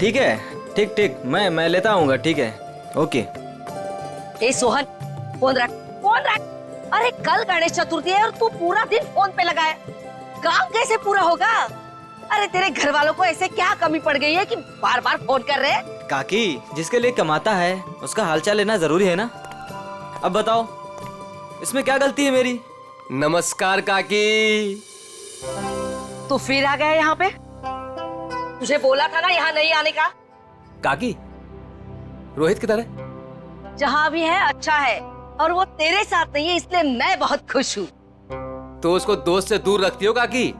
ठीक है, ठीक ठीक, मैं लेता आऊंगा, ठीक है, ओके। ए सोहन, फोन रख, फोन रख। अरे कल गणेश चतुर्थी है और तू पूरा दिन फोन पे लगा है, काम कैसे पूरा होगा? अरे तेरे घर वालों को ऐसे क्या कमी पड़ गई है कि बार बार फोन कर रहे हैं? काकी, जिसके लिए कमाता है उसका हालचाल लेना जरूरी है ना। अब बताओ, इसमें क्या गलती है मेरी? नमस्कार काकी। तू फिर आ गया यहाँ पे? तुझे बोला था ना यहाँ नहीं आने का। काकी, रोहित किधर है? जहाँ भी है अच्छा है, और वो तेरे साथ नहीं है, इसलिए मैं बहुत खुश हूँ। तो उसको दोस्त से दूर रखती हो काकी,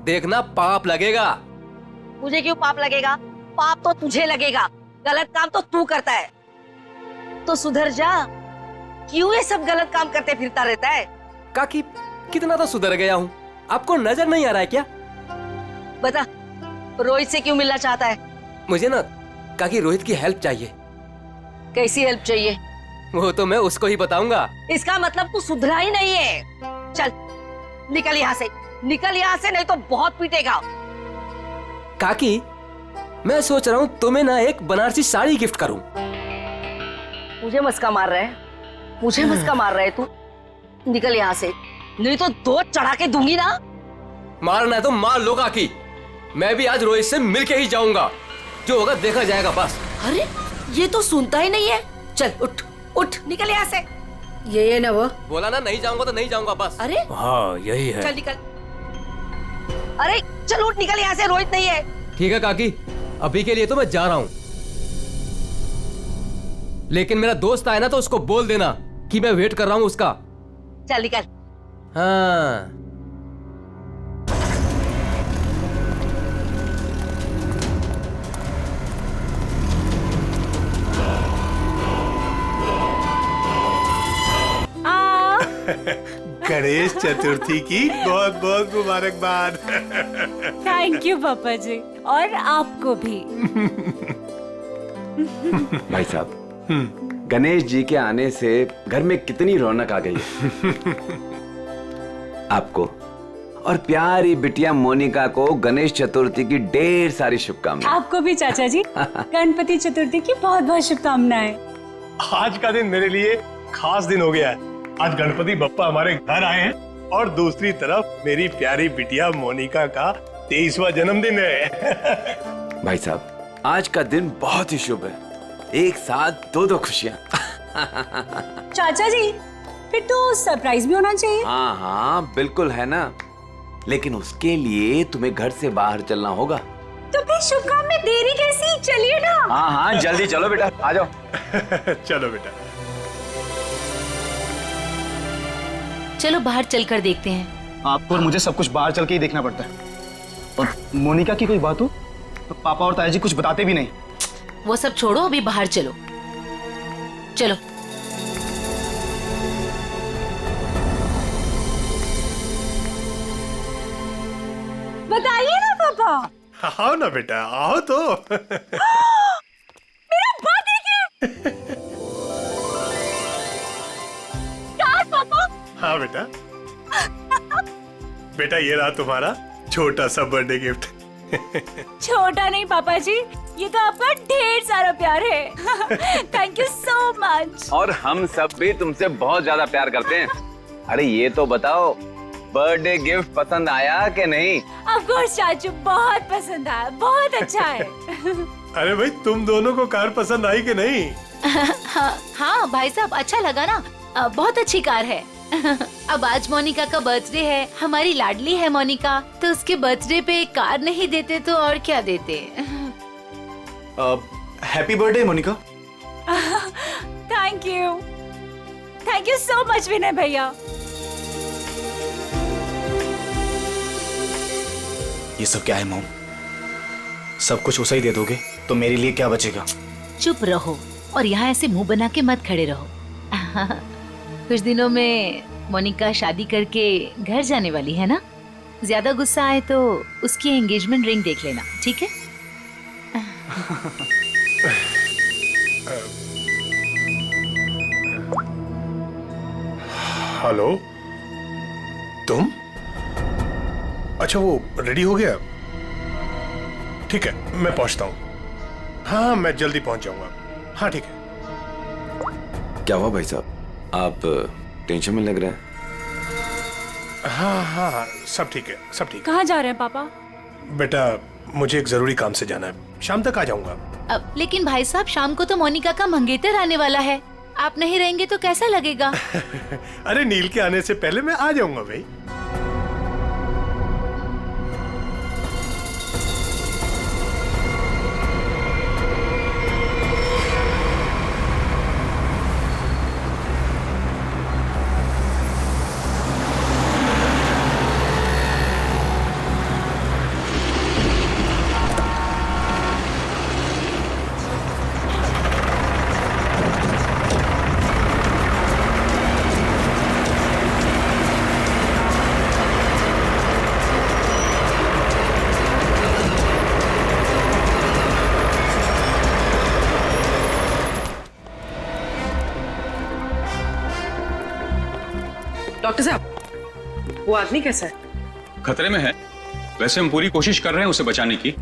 देखना पाप लगेगा। मुझे क्यों पाप लगेगा? पाप तो तुझे लगेगा, गलत काम तो तू करता है। तो सुधर जा, क्यों ये सब गलत काम करते फिरता रहता है? काकी, कितना तो सुधर गया हूँ, आपको नजर नहीं आ रहा है क्या? बता, रोहित से क्यों मिलना चाहता है? मुझे ना काकी रोहित की हेल्प चाहिए। कैसी हेल्प चाहिए? वो तो मैं उसको ही बताऊंगा। इसका मतलब तू सुधरा ही नहीं है। चल निकल यहाँ से, निकल यहाँ से, नहीं तो बहुत पीटेगा। काकी, मैं सोच रहा हूँ तुम्हें ना एक बनारसी साड़ी गिफ्ट करूँ। मुझे मस्का मार रहा है, मुझे मस्का मार रहा है तू? निकल यहाँ से, नहीं तो दो चढ़ा के दूंगी ना। मारना है तो मार लो काकी, मैं भी आज रोहित से मिलके ही जाऊंगा, जो होगा देखा जाएगा बस। अरे ये तो सुनता ही नहीं है। चल उठ उठ, निकल यहाँ से। ये ना वो बोला ना नहीं जाऊंगा तो नहीं जाऊंगा बस। अरे हाँ यही है। चल निकल, अरे चल उठ, निकल यहाँ से, रोहित नहीं है। ठीक है काकी, अभी के लिए तो मैं जा रहा हूँ, लेकिन मेरा दोस्त आए ना तो उसको बोल देना कि मैं वेट कर रहा हूँ उसका। चल निकल। हाँ। गणेश चतुर्थी की बहुत बहुत मुबारकबाद। थैंक यू पापा जी, और आपको भी। भाई साहब, गणेश जी के आने से घर में कितनी रौनक आ गई है। आपको और प्यारी बिटिया मोनिका को गणेश चतुर्थी की ढेर सारी शुभकामनाएं। आपको भी चाचा जी गणपति चतुर्थी की बहुत बहुत शुभकामनाएं। आज का दिन मेरे लिए खास दिन हो गया है। आज गणपति बप्पा हमारे घर आए हैं और दूसरी तरफ मेरी प्यारी बिटिया मोनिका का 23वां जन्मदिन है। भाई साहब, आज का दिन बहुत ही शुभ है, एक साथ दो दो खुशियाँ। चाचा जी, फिर तो सरप्राइज भी होना चाहिए। हाँ हाँ बिल्कुल है ना, लेकिन उसके लिए तुम्हें घर से बाहर चलना होगा। तो फिर शुभ काम में देरी कैसी, चलिए ना। हाँ हाँ जल्दी चलो बेटा, आ जाओ। चलो बेटा। चलो बाहर चलकर देखते हैं। आपको और मुझे सब कुछ बाहर चल के ही देखना पड़ता है। और मोनिका की कोई बात हो तो पापा और ताया जी कुछ बताते भी नहीं। वो सब छोड़ो, अभी बाहर चलो। चलो। बताइए ना पापा। आओ ना बेटा, आओ तो। मेरा बर्थडे गिफ्ट। पापा। हाँ बेटा। बेटा ये रहा तुम्हारा छोटा सा बर्थडे गिफ्ट। छोटा नहीं पापा जी, ये तो आपका ढेर सारा प्यार है। Thank you so much. और हम सब भी तुमसे बहुत ज्यादा प्यार करते हैं। अरे ये तो बताओ, बर्थडे गिफ्ट पसंद आया कि नहीं? ऑफ कोर्स चाचू, बहुत पसंद आया, बहुत अच्छा है। अरे भाई, तुम दोनों को कार पसंद आई कि नहीं? हाँ भाई साहब, अच्छा लगा ना, बहुत अच्छी कार है। अब आज मोनिका का बर्थडे है, हमारी लाडली है मोनिका, तो उसके बर्थडे पे कार नहीं देते तो और क्या देते। Happy birthday Monika. Thank you so much Vinay भैया। ये सब क्या है मॉम? सब कुछ उसे ही दे दोगे तो मेरे लिए क्या बचेगा? चुप रहो और यहाँ ऐसे मुंह बना के मत खड़े रहो। कुछ दिनों में मोनिका शादी करके घर जाने वाली है ना, ज्यादा गुस्सा आए तो उसकी एंगेजमेंट रिंग देख लेना, ठीक है? हेलो, तुम? अच्छा, वो रेडी हो गया? ठीक है, मैं पहुंचता हूँ। हाँ मैं जल्दी पहुंच जाऊंगा। हाँ ठीक है। क्या हुआ भाई साहब, आप टेंशन में लग रहे हैं? हाँ हाँ हाँ, सब ठीक है, सब ठीक कहाँ जा रहे हैं पापा? है। बेटा मुझे एक जरूरी काम से जाना है, शाम तक आ जाऊंगा। लेकिन भाई साहब शाम को तो मोनिका का मंगेतर आने वाला है, आप नहीं रहेंगे तो कैसा लगेगा? अरे नील के आने से पहले मैं आ जाऊंगा भाई। डॉक्टर साहब वो आदमी कैसा है? खतरे में है। वैसे हम पूरी कोशिश कर रहे हैं उसे बचाने की,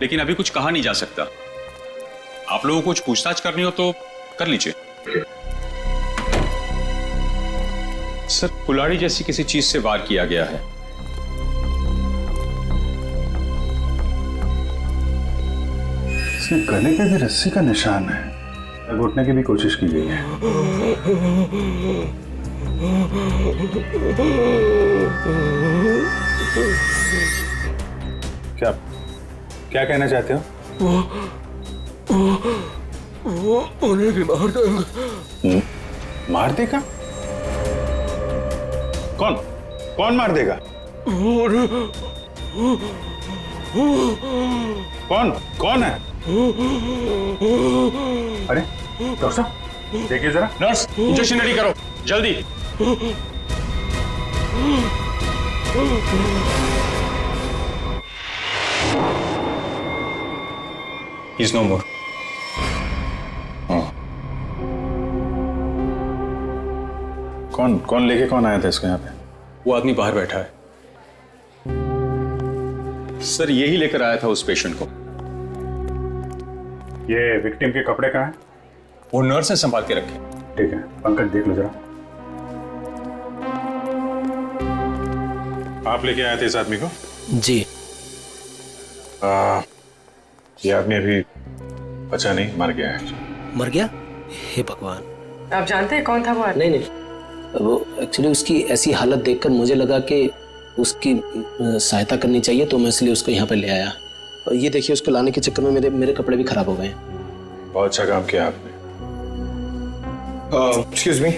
लेकिन अभी कुछ कहा नहीं जा सकता। आप लोगों को कुछ पूछताछ करनी हो तो कर लीजिए। सर कुल्हाड़ी जैसी किसी चीज से वार किया गया है। इसके गले पे भी रस्सी का निशान है, घुटने की भी कोशिश की गई है। क्या क्या कहना चाहते हो? वो उन्हें भी मार देगा। मार देगा? कौन कौन मार देगा? कौन कौन है? अरे डॉक्टर साहब देखिए जरा। नर्स इंजेक्शन रेडी करो जल्दी। He's no more. कौन लेके कौन आया था इसको यहाँ पे? वो आदमी बाहर बैठा है। सर यही लेकर आया था उस पेशेंट को। ये विक्टिम के कपड़े कहाँ हैं? वो नर्स ने संभाल के रखे। ठीक है पंकज देख लो जरा। आप लेके आए थे इस आदमी को? जी। ये आदमी अभी बचा नहीं, मर गया है। मर गया? हे भगवान। आप जानते हैं कौन था वो आदमी? नहीं वो एक्चुअली उसकी ऐसी हालत देखकर मुझे लगा कि उसकी सहायता करनी चाहिए, तो मैं इसलिए उसको यहाँ पे ले आया। और ये देखिए उसको लाने के चक्कर में मेरे कपड़े भी खराब हो गए। बहुत अच्छा काम किया आपने। एक्सक्यूज मी,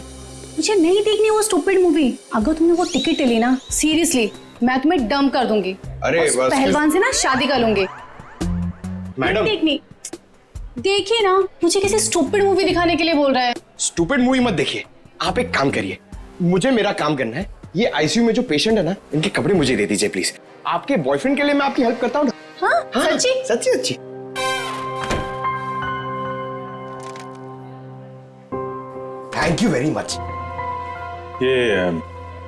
मुझे नहीं देखनी वो स्टूपिड मूवी। अगर तुमने वो टिकट ले ली ना, सीरियसली मैं तुम्हें डंप कर दूंगी। अरे उस पहलवान से ना शादी कर लूंगी। मैडम देखनी देखिए ना, मुझे किसी स्टूपिड मूवी दिखाने के लिए बोल रहा है। स्टूपिड मूवी मत देखिए, आप एक काम करिए, मुझे मेरा काम करना है। ये आईसीयू में जो पेशेंट है ना, इनके कपड़े मुझे दे दीजिए प्लीज। आपके बॉयफ्रेंड के लिए मैं आपकी हेल्प करता हूँ ना। हाँ, सच्ची सच्ची सच्ची। Thank you very much. ये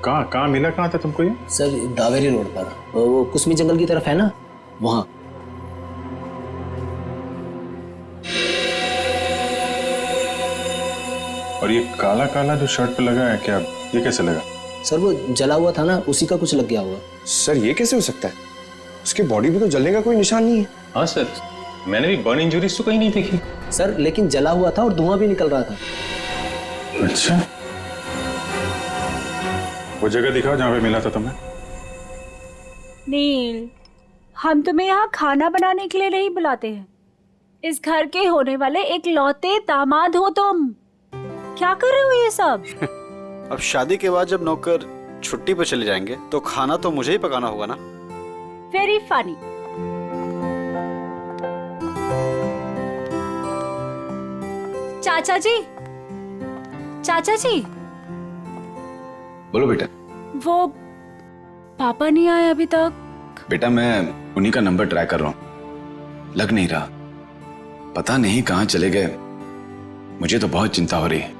कहाँ मिला, कहाँ था तुमको ये? सर दावेरी रोड पर, वो कुसमी जंगल की तरफ है ना, वहां। और ये काला काला जो शर्ट पे लगा है, क्या ये कैसे लगा? सर वो जला हुआ था ना, उसी का कुछ लग गया होगा। सर ये कैसे हो सकता है? उसके बॉडी पे तो जलने का कोई निशान नहीं है। हाँ सर, मैंने भी बर्न इंजरीज तो कहीं नहीं देखी। सर लेकिन जला हुआ था और धुआं भी निकल रहा था। अच्छा, वो जगह दिखाओ जहाँ पे मिला था तुम्हें। नील, हम तुम्हें यहाँ खाना बनाने के लिए नहीं बुलाते हैं। इस घर के होने वाले एक लौते दामाद हो तुम। क्या कर रहे हो ये सब? अब शादी के बाद जब नौकर छुट्टी पर चले जाएंगे तो खाना तो मुझे ही पकाना होगा ना। Very funny. चाचा जी, चाचा जी। बोलो बेटा। वो पापा नहीं आए अभी तक। बेटा मैं उन्हीं का नंबर ट्राई कर रहा हूं, लग नहीं रहा। पता नहीं कहां चले गए, मुझे तो बहुत चिंता हो रही है।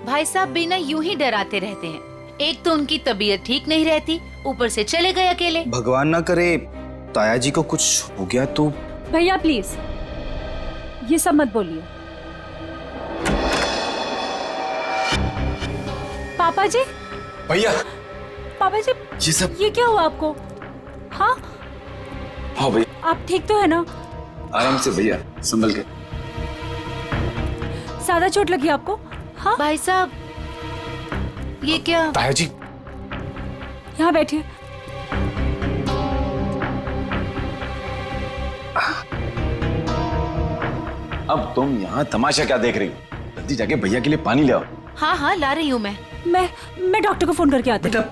भाई साहब भी ना यूं ही डराते रहते हैं। एक तो उनकी तबीयत ठीक नहीं रहती, ऊपर से चले गए अकेले। भगवान ना करे ताया जी को कुछ हो गया तो। भैया प्लीज, ये सब मत बोलिए। पापा जी, भैया पापा जी, ये सब ये क्या हुआ आपको? हाँ हाँ भैया, आप ठीक तो है ना? आराम से भैया, संभल के। ज्यादा चोट लगी आपको? हाँ भाई साहब, ये क्या? ताया जी, यहाँ बैठिए। अब तुम यहाँ तमाशा क्या देख रही हो? जल्दी जाके भैया के लिए पानी ले आओ। हाँ हाँ, ला रही हूँ मैं। मैं डॉक्टर को फोन करके आती हूँ।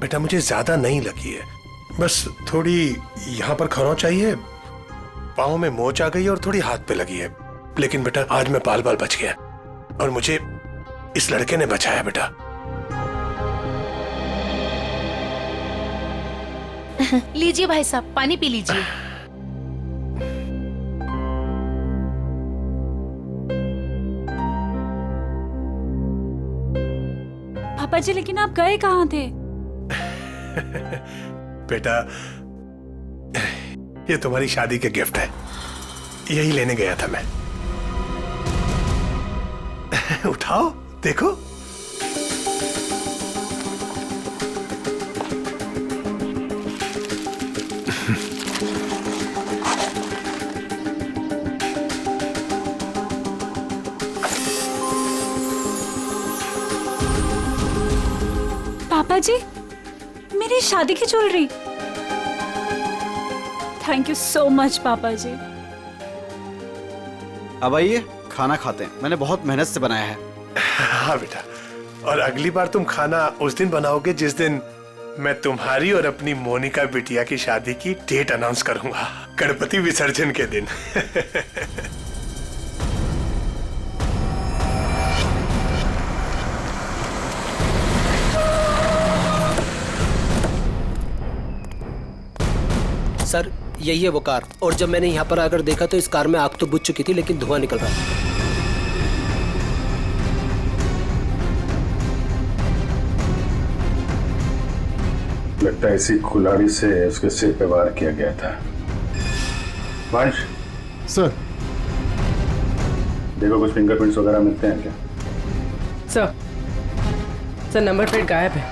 बेटा मुझे ज्यादा नहीं लगी है, बस थोड़ी यहाँ पर खरोंच चाहिए, पाँव में मोच आ गई और थोड़ी हाथ पे लगी है। लेकिन बेटा आज मैं बाल बच गया और मुझे इस लड़के ने बचाया बेटा। लीजिए भाई साहब, पानी पी लीजिए। पापा जी, लेकिन आप गए कहाँ थे? बेटा ये तुम्हारी शादी के गिफ्ट है, यही लेने गया था मैं। उठाओ देखो। पापा जी, मेरी शादी की jewellery. Thank you so much पापा जी। अब आइए खाना खाते हैं, मैंने बहुत मेहनत से बनाया है। हाँ बेटा, और अगली बार तुम खाना उस दिन बनाओगे जिस दिन मैं तुम्हारी और अपनी मोनिका बिटिया की शादी की डेट अनाउंस करूंगा, गणपति विसर्जन के दिन। सर यही है वो कार, और जब मैंने यहाँ पर आकर देखा तो इस कार में आग तो बुझ चुकी थी लेकिन धुआं निकल रहा था। लगता है इसी कुल्हाड़ी से उसके सिर पे वार किया गया था। वंश सर, देखो कुछ फिंगरप्रिंट्स वगैरह मिलते हैं क्या? सर नंबर प्लेट गायब है।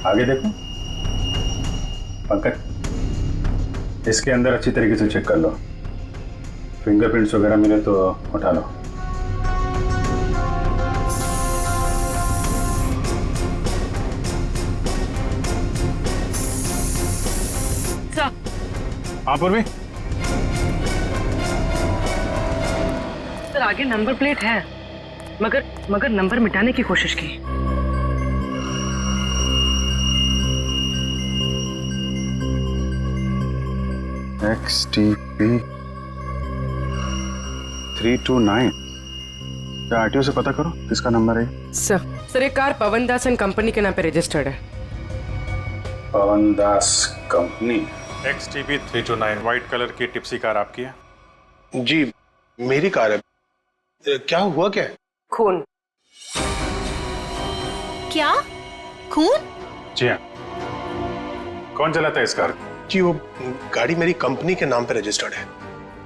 आगे देखो पंकज, इसके अंदर अच्छी तरीके से चेक कर लो, फिंगरप्रिंट्स वगैरह मिले तो उठा लो। सर, हाँ पूर्वी, सर आगे नंबर प्लेट है, मगर नंबर मिटाने की कोशिश की। XTP 329, क्या आरटीओ से पता करो किसका नंबर है? सर ये car Pawan Das and company के नाम पे रजिस्टर्ड है। पवन दास कंपनी। XTP 329 व्हाइट कलर की टिप्सी कार आपकी है? जी मेरी कार है। क्या हुआ क्या? खून। क्या? खून? जी हाँ। कौन चलाता है इस कार? जी वो गाड़ी मेरी कंपनी के नाम पे रजिस्टर्ड है,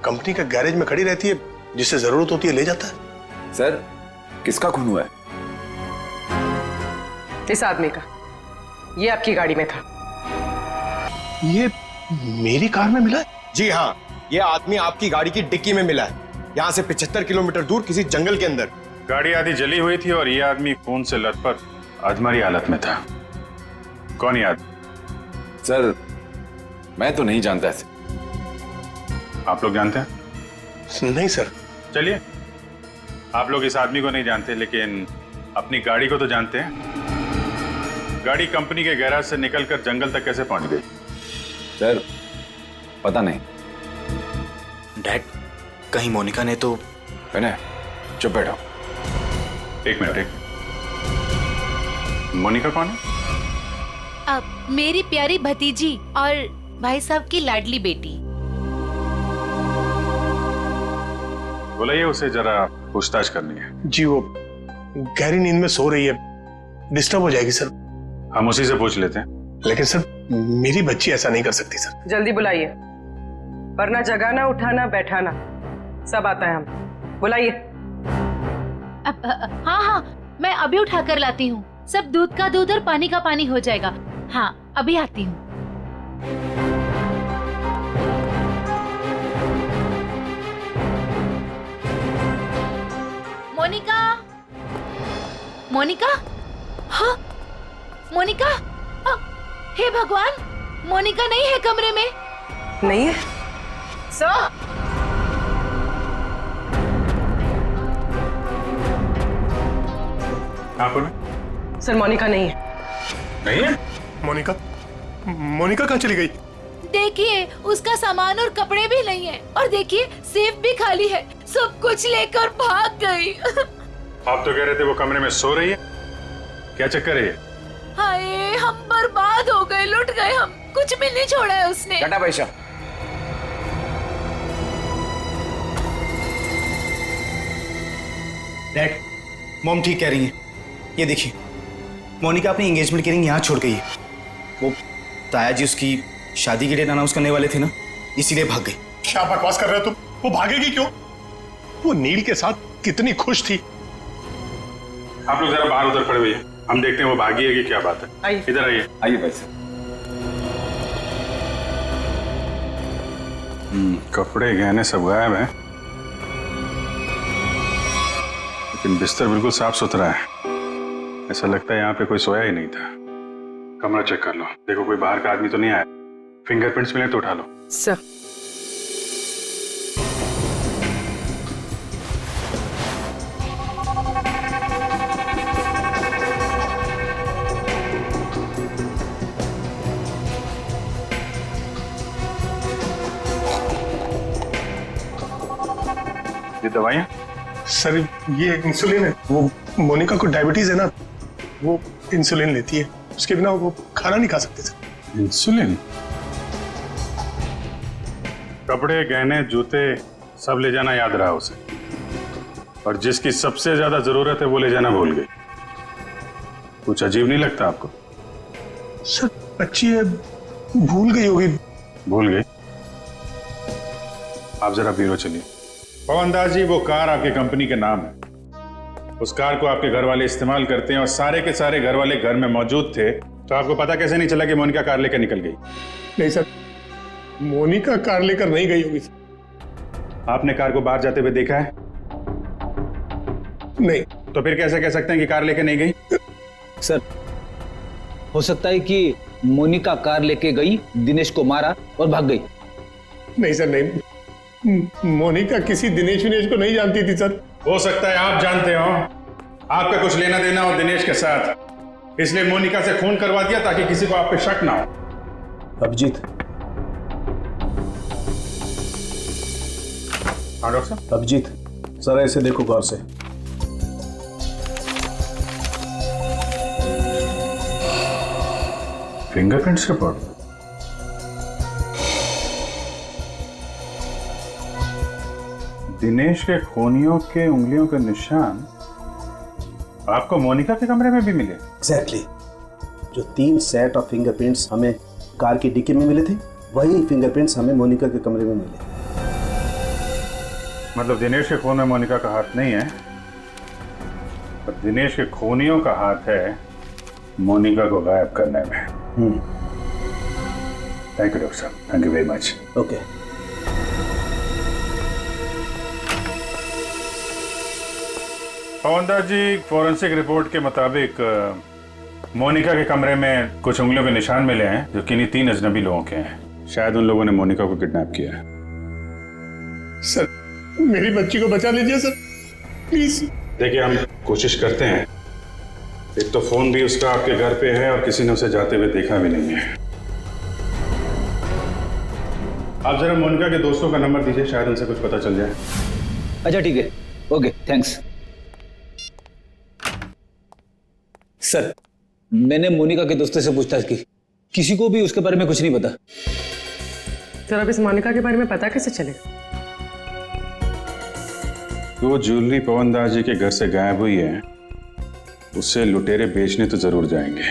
कंपनी का गैरेज में खड़ी रहती है, जिसे जरूरत होती है ले जाता है। सर किसका खून हुआ है? इस आदमी का, ये आपकी गाड़ी में था। ये मेरी कार में मिला है? जी हाँ, ये आदमी आपकी गाड़ी की डिक्की में मिला है, यहाँ से 75 किलोमीटर दूर किसी जंगल के अंदर। गाड़ी आधी जली हुई थी और ये आदमी खून से लथपथ अधमरी हालत में था। कौन ये आदमी? सर मैं तो नहीं जानता ऐसे। आप लोग जानते हैं? नहीं सर। चलिए, आप लोग इस आदमी को नहीं जानते लेकिन अपनी गाड़ी को तो जानते हैं। गाड़ी कंपनी के गैराज से निकलकर जंगल तक कैसे पहुंच गई? सर पता नहीं। डैड, कहीं मोनिका ने तो... विनय चुप बैठो। एक मिनट। मोनिका कौन है? अब मेरी प्यारी भतीजी और भाई साहब की लाडली बेटी। बुलाइए उसे, जरा पूछताछ करनी है। जी वो गहरी नींद में सो रही है, डिस्टर्ब हो जाएगी सर। हम उसी से पूछ लेते हैं। लेकिन सर मेरी बच्ची ऐसा नहीं कर सकती सर। जल्दी बुलाइए। वरना जगाना, उठाना, बैठाना सब आता है हम। बुलाइए। हाँ हाँ, मैं अभी उठा कर लाती हूँ। सब दूध का दूध और पानी का पानी हो जाएगा। हाँ, अभी आती हूँ। मोनिका, मोनिका, हाँ, मोनिका, हे भगवान, मोनिका नहीं है कमरे में। नहीं है सर। आप सर, मोनिका नहीं है। नहीं है? मोनिका, मोनिका कहाँ चली गई? देखिए, उसका सामान और कपड़े भी नहीं है, और देखिए सेफ भी खाली है। सब कुछ लेकर भाग गई। आप तो कह रहे थे वो कमरे में सो रही है, क्या चक्कर है ये? हाय, हम बर्बाद हो गए, लुट गए हम। कुछ भी नहीं छोड़ा है उसने। टाटा पैसा। डैड, मॉम ठीक कह रही हैं। ये देखिए, मोनिका अपनी एंगेजमेंट की रिंग यहाँ छोड़ गई है। वो ताया जी उसकी शादी की डेट अनाउंस करने वाले थे ना, इसीलिए भाग गई। क्या बकवास कर रहे हो तुम? वो भागेगी क्यों? वो नील के साथ कितनी खुश थी। आप लोग जरा बाहर उधर खड़े हुए हैं, हम देखते हैं वो भागी है कि क्या बात है। इधर आइए। आइए भाई साहब। कपड़े गहने सब गायब हैं, लेकिन बिस्तर बिल्कुल साफ सुथरा है। ऐसा लगता है यहाँ पे कोई सोया ही नहीं था। कमरा चेक कर लो, देखो कोई बाहर का आदमी तो नहीं आया। फिंगरप्रिंट्स मिले तो उठा लो। सर, ये दवाइयाँ? सर, ये इंसुलिन है। वो मोनिका को डायबिटीज है ना, वो इंसुलिन लेती है। उसके बिना वो खाना नहीं खा सकते सर। इंसुलिन? कपड़े, गहने, जूते सब ले जाना याद रहा उसे, और जिसकी सबसे ज्यादा जरूरत है वो ले जाना भूल गई। कुछ अजीब नहीं लगता आपको? सर, बच्ची है, भूल गई होगी। भूल गई? आप जरा ब्यूरो चलिए। पवन दास जी, वो कार आपके कंपनी के नाम है। उस कार को आपके घर वाले इस्तेमाल करते हैं, और सारे के सारे घर वाले घर में मौजूद थे। तो आपको पता कैसे नहीं चला कि मोनिका कार लेकर निकल गई? नहीं सर, मोनिका कार लेकर नहीं गई होगी। आपने कार को बाहर जाते हुए देखा है? नहीं। तो फिर कैसे कह सकते हैं कि कार लेके नहीं गई? सर, हो सकता है कि मोनिका कार लेके गई, दिनेश को मारा और भाग गई। नहीं सर, नहीं। मोनिका किसी दिनेश विनेश को नहीं जानती थी सर। हो सकता है आप जानते हो, आपका कुछ लेना देना हो दिनेश के साथ, इसलिए मोनिका से खून करवा दिया ताकि किसी को आप पे शक ना हो। अभिजीत। हाँ डॉक्टर साहब। अभिजीत, जरा इसे देखो गौर से। Fingerprints report? दिनेश के खूनियों के उंगलियों के निशान आपको मोनिका के कमरे में भी मिले? एग्जैक्टली। जो 3 सेट ऑफ फिंगरप्रिंट्स हमें कार की डिक्की में मिले थे, वही फिंगरप्रिंट्स हमें मोनिका के कमरे में मिले। मतलब दिनेश के खून में मोनिका का हाथ नहीं है, पर दिनेश के खूनियों का हाथ है मोनिका को गायब करने में। थैंक यू डॉक्टर साहब, thank you very much. Okay. Pawan Das ji, forensic report के मुताबिक मोनिका के कमरे में कुछ उंगलियों के निशान मिले हैं जो किन्हीं 3 अजनबी लोगों के हैं। शायद उन लोगों ने मोनिका को किडनैप किया है। सर, मेरी बच्ची को बचा लीजिए सर, प्लीज। देखिए, हम कोशिश करते हैं। एक तो फोन भी उसका आपके घर पे है और किसी ने उसे जाते हुए देखा भी नहीं है। आप जरा मोनिका के दोस्तों का नंबर दीजिए, शायद उनसे कुछ पता चल जाए। अच्छा ठीक है, ओके, थैंक्स। सर, मैंने मोनिका के दोस्तों से पूछताछ की, किसी को भी उसके बारे में कुछ नहीं पता। सर, अब इस मोनिका के बारे में पता कैसे चलेगा? वो ज्वेलरी पवन दास जी के घर से गायब हुई है, उससे लुटेरे बेचने तो जरूर जाएंगे।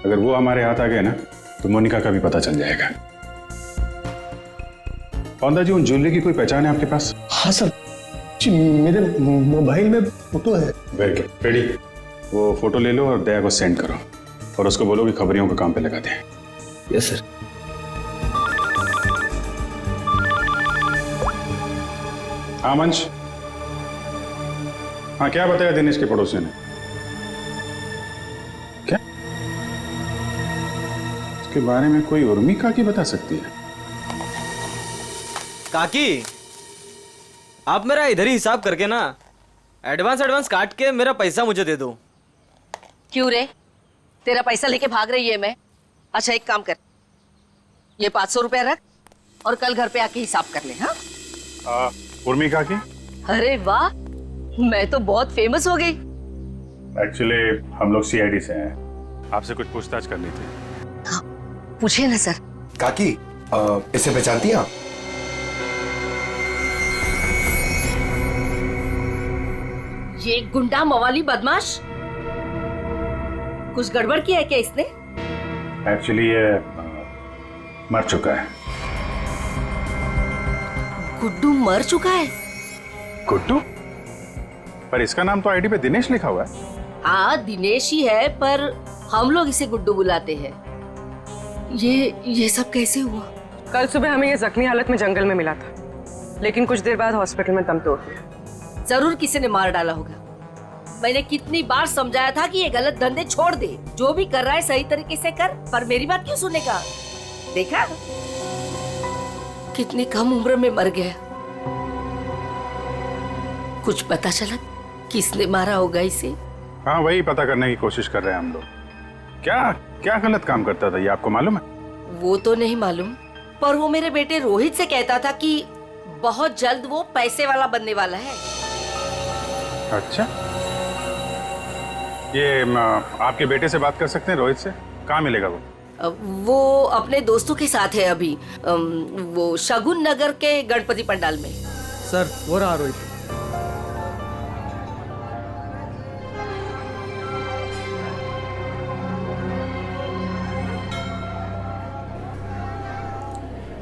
अगर वो हमारे हाथ आ गए ना, तो मोनिका का भी पता चल जाएगा। पवनदास जी, उन ज्वेलरी की कोई पहचान है आपके पास? हाँ सर जी, मेरे मोबाइल में फोटो है। Very good. रेडी, वो फोटो ले लो और दया को सेंड करो और उसको बोलो कि खबरियों के काम पे लगा दें। Yes sir. हाँ मंच, हाँ क्या बताया दिनेश के पड़ोसी ने? क्या उसके बारे में कोई उर्मी काकी बता सकती है? काकी, आप मेरा इधर ही हिसाब करके ना एडवांस काट के मेरा पैसा मुझे दे दो। क्यों रे, तेरा पैसा लेके भाग रही है मैं? अच्छा एक काम कर, ये 500 रुपया रख और कल घर पे आके हिसाब कर ले। हाँ उर्मी काकी? अरे वाह, मैं तो बहुत फेमस हो गई। एक्चुअली हम लोग सीआईडी से हैं, आपसे कुछ पूछताछ करनी थी। हाँ, पूछे ना सर। काकी, इसे पहचानती हैं आप? ये गुंडा मवाली बदमाश, कुछ गड़बड़ किया है क्या इसने? एक्चुअली ये मर चुका है। गुड्डू मर चुका है? गुड्डू? पर इसका नाम तो आईडी पे दिनेश लिखा हुआ है। हाँ दिनेश ही है, पर हम लोग इसे गुड्डू बुलाते हैं। ये सब कैसे हुआ? कल सुबह हमें ये जख्मी हालत में जंगल में मिला था, लेकिन कुछ देर बाद हॉस्पिटल में दम तोड़ दिया। जरूर किसी ने मार डाला होगा। मैंने कितनी बार समझाया था कि ये गलत धंधे छोड़ दे, जो भी कर रहा है सही तरीके से कर, पर मेरी बात क्यों सुनेगा? देखा कितनी कम उम्र में मर गया। कुछ पता चला किसने मारा होगा इसे? हाँ वही पता करने की कोशिश कर रहे हैं हम लोग। क्या क्या गलत काम करता था ये आपको मालूम है? वो तो नहीं मालूम, पर वो मेरे बेटे रोहित से कहता था कि बहुत जल्द वो पैसे वाला बनने वाला है। अच्छा, ये आपके बेटे से बात कर सकते हैं रोहित से? कहाँ मिलेगा वो? वो अपने दोस्तों के साथ है अभी, वो शगुन नगर के गणपति पंडाल में। सर वो रहा रोहित।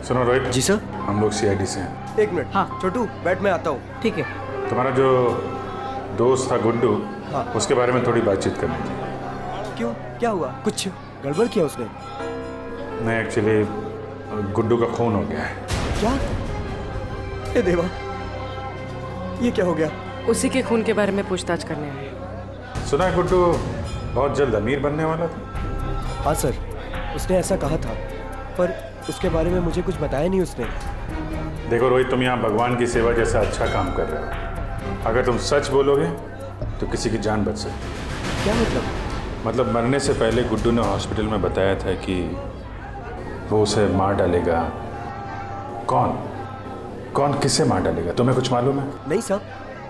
सुनो रोहित जी सर। हम लोग सीआईडी से हैं। एक मिनट। हाँ छोटू बैठ, मैं आता हूँ। ठीक है। तुम्हारा जो दोस्त था गुड्डू, हाँ। उसके बारे में थोड़ी बातचीत करनी थी। क्यों, क्या हुआ? कुछ गड़बड़ किया उसने? नहीं, एक्चुअली गुड्डू का खून हो गया है। क्या? ए देवा, ये क्या हो गया? उसी के खून के बारे में पूछताछ करने आए। सुना है गुड्डू बहुत जल्द अमीर बनने वाला था। हाँ सर, उसने ऐसा कहा था, पर उसके बारे में मुझे कुछ बताया नहीं उसने। देखो रोहित, तुम यहाँ भगवान की सेवा जैसा अच्छा काम कर रहे हो। अगर तुम सच बोलोगे तो किसी की जान बच सकती है। क्या मतलब? मतलब मरने से पहले गुड्डू ने हॉस्पिटल में बताया था कि वो उसे मार डालेगा। कौन किसे मार डालेगा, तुम्हें कुछ मालूम है? नहीं साहब,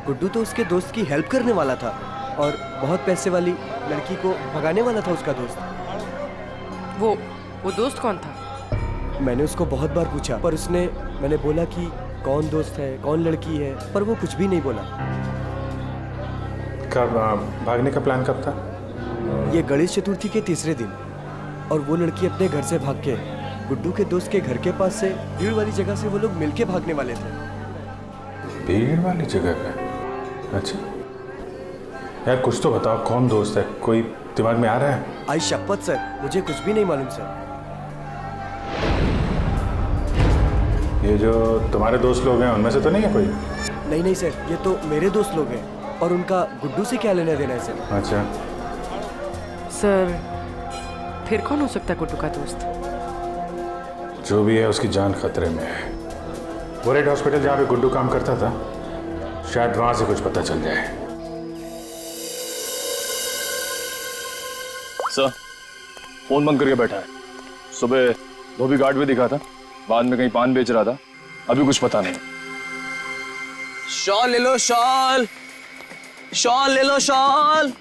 गुड्डू तो उसके दोस्त की हेल्प करने वाला था और बहुत पैसे वाली लड़की को भगाने वाला था उसका दोस्त। वो दोस्त कौन था? मैंने उसको बहुत बार पूछा, पर मैंने बोला कि कौन दोस्त है, कौन लड़की है, पर वो कुछ भी नहीं बोला। कब भागने का प्लान कब था? ये गणेश चतुर्थी के तीसरे दिन, और वो लड़की अपने घर से भाग के गुड्डू के दोस्त के घर के पास से भीड़ वाली जगह से वो लोग मिलके भागने वाले थे। भीड़ वाली जगह पे? अच्छा यार, कुछ तो बताओ, कौन दोस्त है? कोई दिमाग में आ रहा है? आई शपथ सर, मुझे कुछ भी नहीं मालूम सर। ये जो तुम्हारे दोस्त लोग हैं उनमें से तो नहीं है कोई? नहीं सर, ये तो मेरे दोस्त लोग हैं, और उनका गुड्डू से क्या लेना देना है सर? अच्छा सर, फिर कौन हो सकता है गुड्डू का दोस्त? जो भी है उसकी जान खतरे में है। वो रेड हॉस्पिटल जहाँ पे गुड्डू काम करता था, शायद वहां से कुछ पता चल जाए। सर, फोन बंद करके बैठा है। सुबह धोबी घाट भी दिखा था, बाद में कहीं पान बेच रहा था, अभी कुछ पता नहीं। शॉल ले लो, शॉल ले लो, शॉल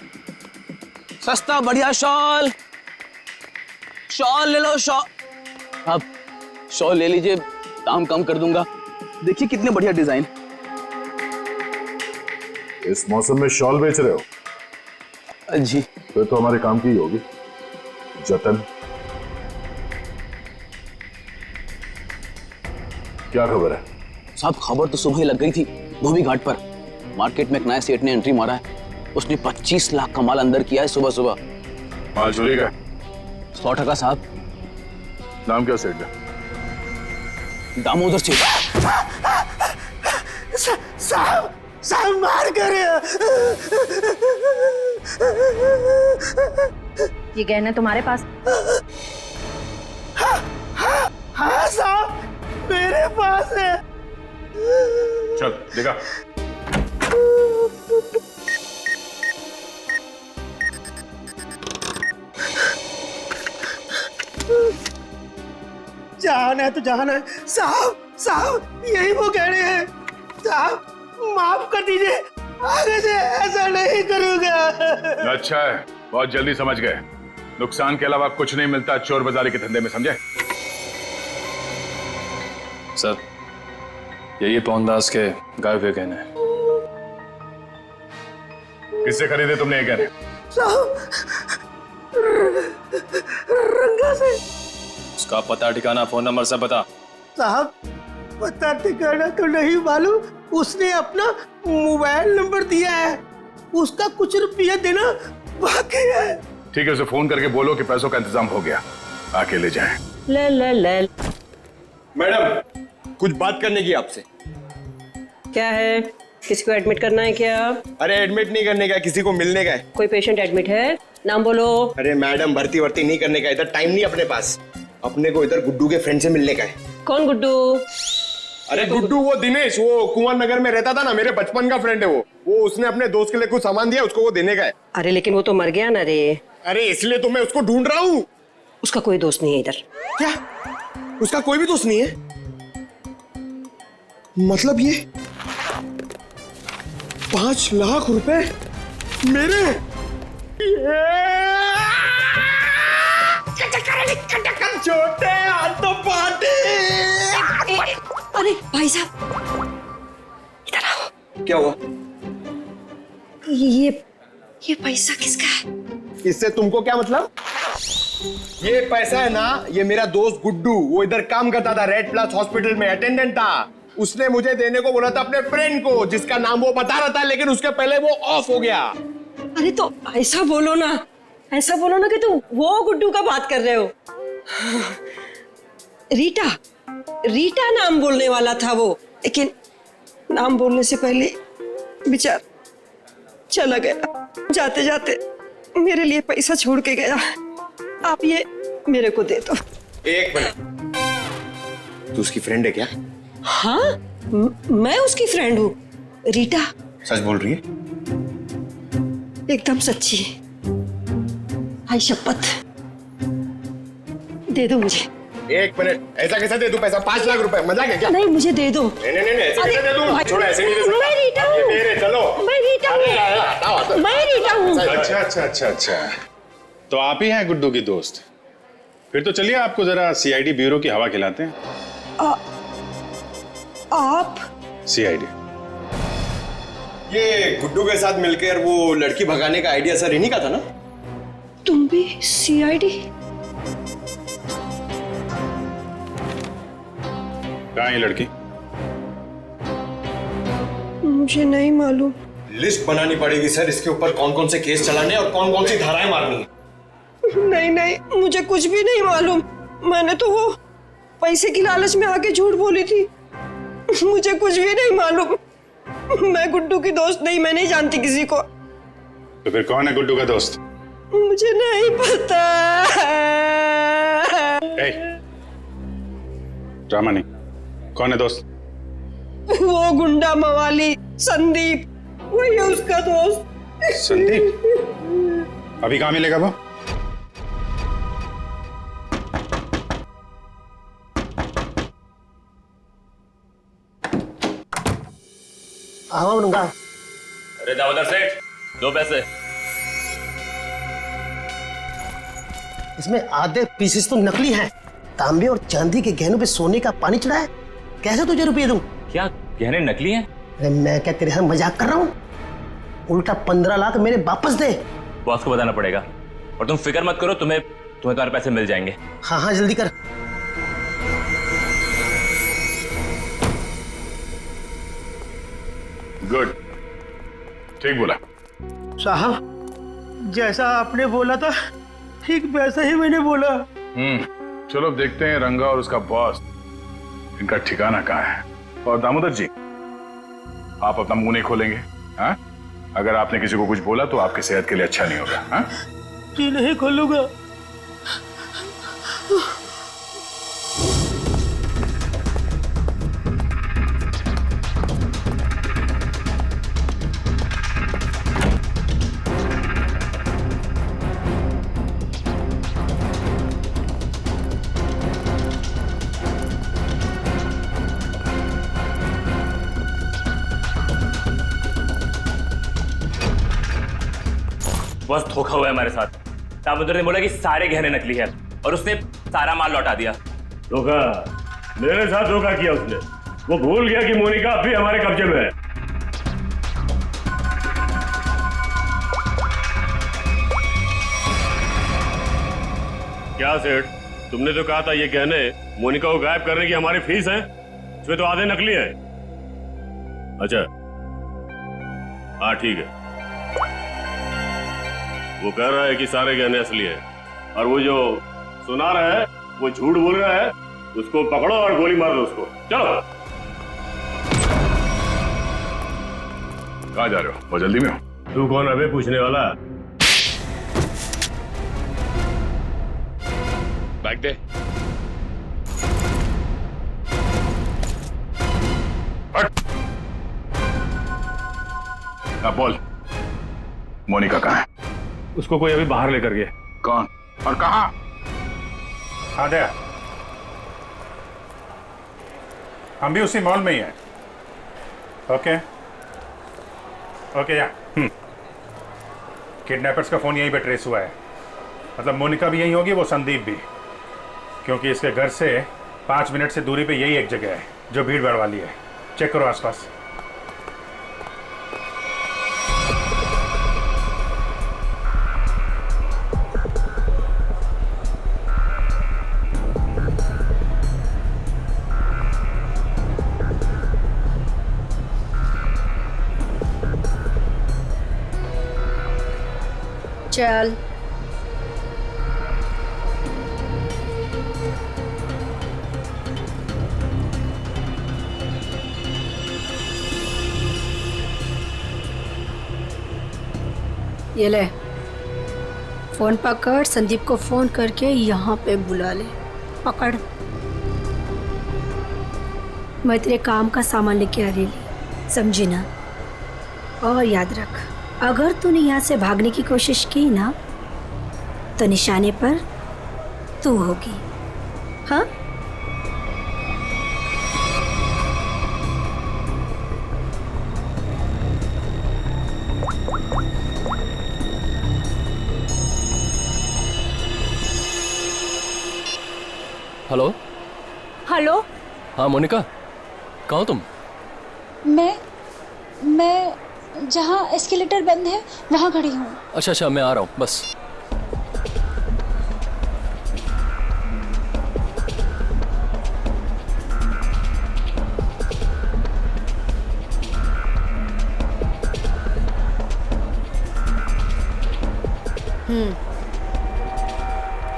सस्ता बढ़िया शॉल ले लो, शॉल। आप शॉल ले लीजिए, दाम कम कर दूंगा। देखिए कितने बढ़िया डिजाइन। इस मौसम में शॉल बेच रहे हो? जी। फिर तो हमारे काम की ही होगी। जतन। क्या खबर है? साहब खबर तो सुबह ही लग गई थी धोबी घाट पर। मार्केट में एक नए सेठ ने एंट्री मारा है। उसने 25 लाख का माल अंदर किया है सुबह सुबह। माल चोरी का? 100% साहब। नाम क्या सेठ का? दामोदर सेठ। साहब मार कर। ये गहने तुम्हारे पास? हाँ साहब मेरे पास है। चल देखा। जान है तो जान है साहब। साहब यही वो गहने हैं। साहब माफ कर दीजिए, आगे से ऐसा नहीं करूंगा। अच्छा है, बहुत जल्दी समझ गए। नुकसान के अलावा कुछ नहीं मिलता चोर बाजारी के धंधे में, समझे? सर यही पवनदास के गायब हुए गहने हैं। किससे खरीदे तुमने ये गहने? साहब रंगा से। उसका पता ठिकाना फोन नंबर सब बता। साहब पता ठिकाना तो नहीं मालूम, उसने अपना मोबाइल नंबर दिया है। उसका कुछ रुपया देना बाकी है। ठीक है, उसे फोन करके बोलो कि पैसों का इंतजाम हो गया, आके ले जाएं। ले। मैडम कुछ बात करने की आपसे। क्या है? किसी को एडमिट करना है क्या? अरे एडमिट नहीं करने का, किसी को मिलने का है। कोई पेशेंट एडमिट है? नाम बोलो। अरे मैडम भर्ती नहीं करने का, इधर टाइम नहीं अपने पास। अपने को इधर गुड्डू के फ्रेंड से मिलने का है। कौन गुड्डू? अरे गुड्डू वो दिनेश, वो कुंवर नगर में रहता था ना, मेरे बचपन का फ्रेंड है वो उसने अपने दोस्त के लिए कुछ सामान दिया, उसको वो देने का है। अरे लेकिन वो तो मर गया ना रे। अरे इसलिए तो मैं उसको ढूंढ रहा हूँ। उसका कोई दोस्त नहीं है इधर। क्या? उसका कोई भी दोस्त नहीं है? मतलब ये 5 लाख रुपए मेरे? छोटे हाथ तो पाटे। अरे भाई साहब इधर आओ। क्या हुआ? ये पैसा किसका है? इससे तुमको क्या मतलब? ये पैसा है ना, ये मेरा दोस्त गुड्डू, वो इधर काम करता था, रेड प्लस हॉस्पिटल में अटेंडेंट था। उसने मुझे देने को बोला था अपने फ्रेंड को, जिसका नाम वो बता रहा था, लेकिन उसके पहले वो ऑफ हो गया। अरे तो ऐसा बोलो ना कि तुम वो गुड्डू का बात कर रहे हो। रीटा नाम बोलने वाला था वो, लेकिन नाम बोलने से पहले बेचारा चला गया। जाते जाते मेरे लिए पैसा छोड़ के गया। आप ये मेरे को दे दो। एक मिनट, तू उसकी फ्रेंड है क्या? हाँ मैं उसकी फ्रेंड हूँ। रीटा सच बोल रही है? एकदम सच्ची। आई शपथ। दे दो मुझे। एक मिनट, ऐसा कैसे दे दूं पैसा? 5 लाख रुपए, मजाक है क्या? नहीं मुझे दे दो। नहीं ऐसे कैसे दे दूं? छोड़ो, ऐसे नहीं दे सकता। मैं रीटा हूँ। मेरे चलो। मैं रीटा हूँ। अच्छा। तो आप ही हैं गुड्डू की दोस्त? फिर तो चलिए आपको जरा सीआईडी ब्यूरो की हवा खिलाते हैं। आप? सीआईडी। ये गुड्डू के साथ मिलकर वो लड़की भगाने का आइडिया सर इन्हीं का था ना? तुम भी सीआईडी? कहाँ है ये लड़की? मुझे नहीं मालूम। लिस्ट बनानी पड़ेगी सर, इसके ऊपर कौन कौन से केस चलाने और कौन कौन सी धाराएं मारनी है। नहीं मुझे कुछ भी नहीं मालूम। मैंने तो वो पैसे की लालच में आके झूठ बोली थी। मुझे कुछ भी नहीं मालूम। मैं गुड्डू की दोस्त नहीं, मैं नहीं जानती किसी को। तो फिर कौन है गुड्डू का दोस्त? मुझे नहीं पता। ड्रामा नहीं, कौन है दोस्त? वो गुंडा मवाली संदीप, वही है उसका दोस्त। संदीप? अभी कहाँ मिलेगा वो? अरे दामोदर सेठ, 2 पैसे। इसमें आधे पीसेस तो नकली हैं। तांबे और चांदी के गहनों पे सोने का पानी चढ़ा है। कैसे तुझे रुपये दूं? क्या गहने नकली हैं? अरे मैं क्या तेरे साथ मजाक कर रहा हूँ? उल्टा 15 लाख मेरे वापस दे। बॉस को बताना पड़ेगा। और तुम फिक्र मत करो, तुम्हें तुम्हारे पैसे मिल जाएंगे। हाँ जल्दी कर। गुड, ठीक बोला। साहब जैसा आपने बोला था ठीक वैसा ही मैंने बोला। चलो अब देखते हैं रंगा और उसका बॉस इनका ठिकाना कहाँ है। और दामोदर जी, आप अपना मुंह नहीं खोलेंगे, हाँ? अगर आपने किसी को कुछ बोला तो आपकी सेहत के लिए अच्छा नहीं होगा, हाँ? जी नहीं खोलूंगा। बस धोखा हुआ है हमारे साथ। दामोदर ने बोला कि सारे गहने नकली है और उसने सारा माल लौटा दिया। धोखा? मेरे साथ धोखा किया उसने। वो भूल गया कि मोनिका अब भी हमारे कब्जे में है। क्या सेठ, तुमने तो कहा था ये गहने मोनिका को गायब करने की हमारी फीस है, इसमें तो आधे नकली है। अच्छा हाँ ठीक है। वो कह रहा है कि सारे गहने असली है और वो जो सुना रहा है वो झूठ बोल रहा है। उसको पकड़ो और गोली मार दो उसको। चलो। कहाँ जा रहे हो? बहुत जल्दी में हो? तू कौन है बे पूछने वाला? बैग दे। अब बोल, मोनिका कहाँ है? उसको कोई अभी बाहर लेकर गया। कौन और कहाँ? आद्या, हम भी उसी मॉल में ही हैं। ओके ओके या किडनैपर्स का फोन यहीं पे ट्रेस हुआ है। मतलब मोनिका भी यहीं होगी, वो संदीप भी, क्योंकि इसके घर से 5 मिनट से दूरी पे यही एक जगह है जो भीड़ भाड़ वाली है। चेक करो आसपास। चल ये ले फोन पकड़, संदीप को फोन करके यहाँ पे बुला ले। पकड़, मैं तेरे काम का सामान लेके आ रही, समझी ना? और याद रख, अगर तूने यहाँ से भागने की कोशिश की ना तो निशाने पर तू होगी। हाँ? Hello hello. हाँ मोनिका, कहाँ हो तुम? मैं जहाँ एस्केलेटर बंद है वहाँ खड़ी हूँ। अच्छा अच्छा, मैं आ रहा हूँ बस।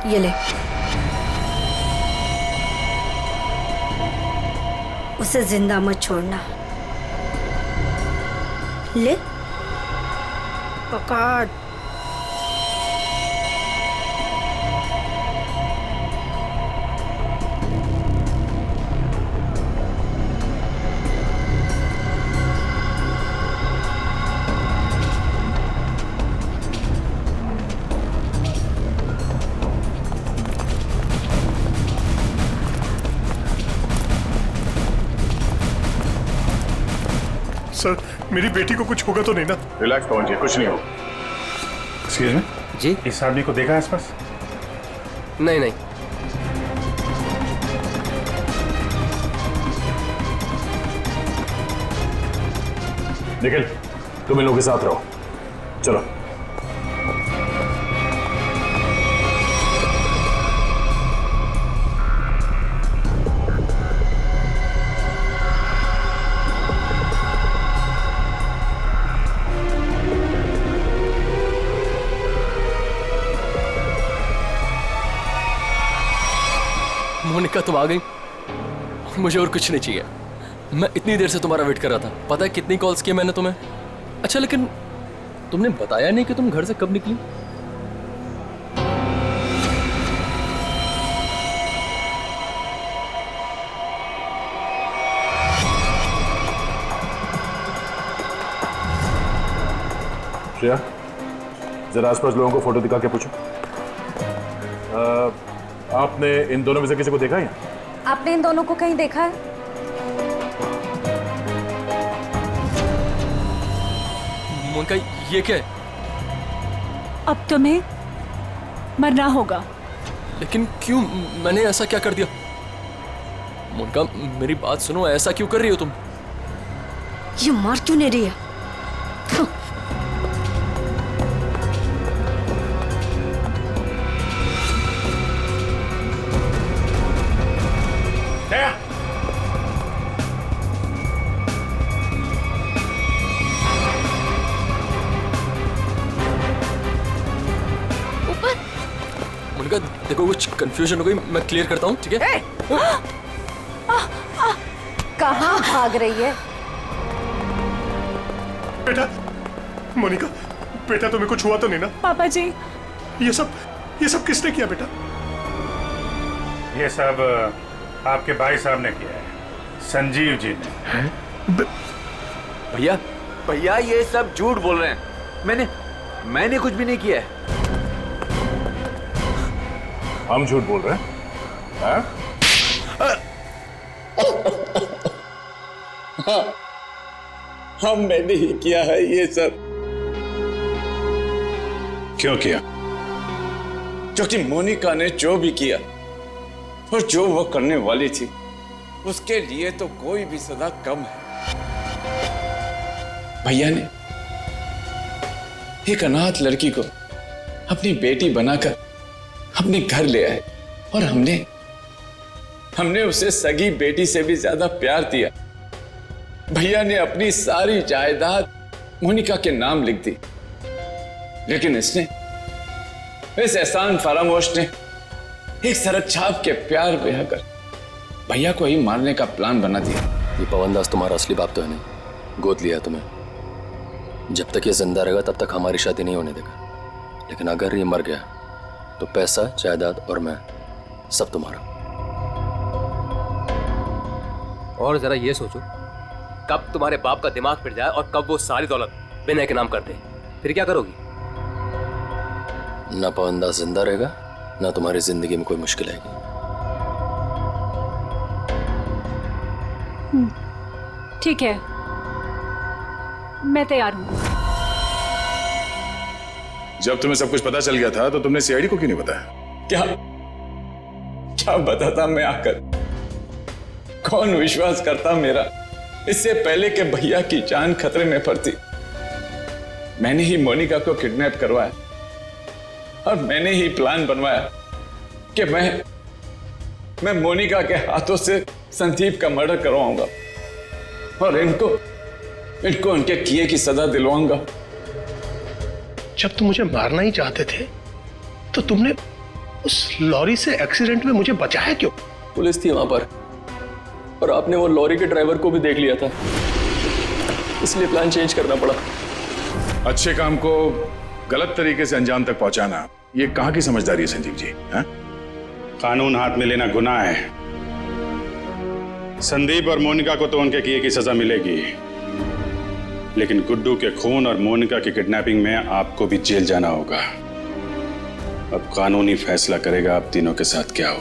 ये ले, उसे जिंदा मत छोड़ना। ले पकड़। सर, मेरी बेटी को कुछ होगा तो नहीं ना? रिलैक्स पवन जी, कुछ नहीं हो। एक्सक्यूज मी जी, इस आदमी को देखा है आसपास? नहीं नहीं। निखिल, तुम इन लोगों के साथ रहो। चलो। तुम आ गई, मुझे और कुछ नहीं चाहिए। मैं इतनी देर से तुम्हारा वेट कर रहा था, पता है कितनी कॉल्स किए मैंने तुम्हें। अच्छा लेकिन तुमने बताया नहीं कि तुम घर से कब निकली। श्रेया, जरा आसपास लोगों को फोटो दिखा के पूछो। आपने इन दोनों में से किसी को देखा है? आपने इन दोनों को कहीं देखा है? मोनिका, ये क्या है? अब तुम्हें मरना होगा। लेकिन क्यों? मैंने ऐसा क्या कर दिया? मोनिका मेरी बात सुनो, ऐसा क्यों कर रही हो तुम? ये मार क्यों नहीं रही है? मोनिका देखो, कुछ कंफ्यूजन हो गई, मैं क्लियर करता हूँ, ठीक है? कहाँ भाग रही है? बेटा, मोनिका, बेटा तुम्हें कुछ हुआ तो नहीं ना? पापा जी, ये सब किसने किया बेटा? ये सब आपके भाई साहब ने किया है, संजीव जी ने। भैया भैया ये सब झूठ बोल रहे हैं। मैंने कुछ भी नहीं किया है। हम झूठ बोल रहे हैं? हाँ? हाँ, हमने ही किया है ये सब। क्यों किया? क्योंकि मोनिका ने जो भी किया और जो वो करने वाली थी, उसके लिए तो कोई भी सजा कम है। भैया ने एक अनाथ लड़की को अपनी बेटी बनाकर अपने घर ले आए और हमने उसे सगी बेटी से भी ज्यादा प्यार दिया। भैया ने अपनी सारी जायदाद मोनिका के नाम लिख दी, लेकिन इस एहसान फरामोश ने एक सरक छाप के प्यार बहाकर भैया को ही मारने का प्लान बना दिया। ये पवनदास तुम्हारा असली बाप तो है नहीं, गोद लिया तुम्हें। जब तक ये जिंदा रहेगा तब तक हमारी शादी नहीं होने देगा, लेकिन अगर ये मर गया तो पैसा, जायदाद और मैं सब तुम्हारा। और जरा ये सोचो, कब तुम्हारे बाप का दिमाग फिर जाए और कब वो सारी दौलत विनय के नाम कर दे, फिर क्या करोगी? ना पवनदास जिंदा रहेगा, ना तुम्हारी जिंदगी में कोई मुश्किल आएगी। ठीक है, मैं तैयार हूँ। जब तुम्हें सब कुछ पता चल गया था तो तुमने सीआईडी को क्यों नहीं बताया? क्या बताता मैं आकर? कौन विश्वास करता मेरा? इससे पहले कि भैया की जान खतरे में पड़ती, मैंने ही मोनिका को किडनैप करवाया और मैंने ही प्लान बनवाया कि मैं मोनिका के हाथों से संदीप का मर्डर करवाऊंगा और इनको उनके किए की सजा दिलवाऊंगा। जब तुम मुझे मारना ही चाहते थे तो तुमने उस लॉरी से एक्सीडेंट में मुझे बचाया क्यों? पुलिस थी वहां पर और आपने वो लॉरी के ड्राइवर को भी देख लिया था, इसलिए प्लान चेंज करना पड़ा। अच्छे काम को गलत तरीके से अंजाम तक पहुंचाना, ये कहां की समझदारी है संजीव जी? हा? कानून हाथ में लेना गुनाह है। संदीप और मोनिका को तो उनके किए की सजा मिलेगी, लेकिन गुड्डू के खून और मोनिका की किडनैपिंग में आपको भी जेल जाना होगा। अब कानूनी फैसला करेगा आप तीनों के साथ क्या हो।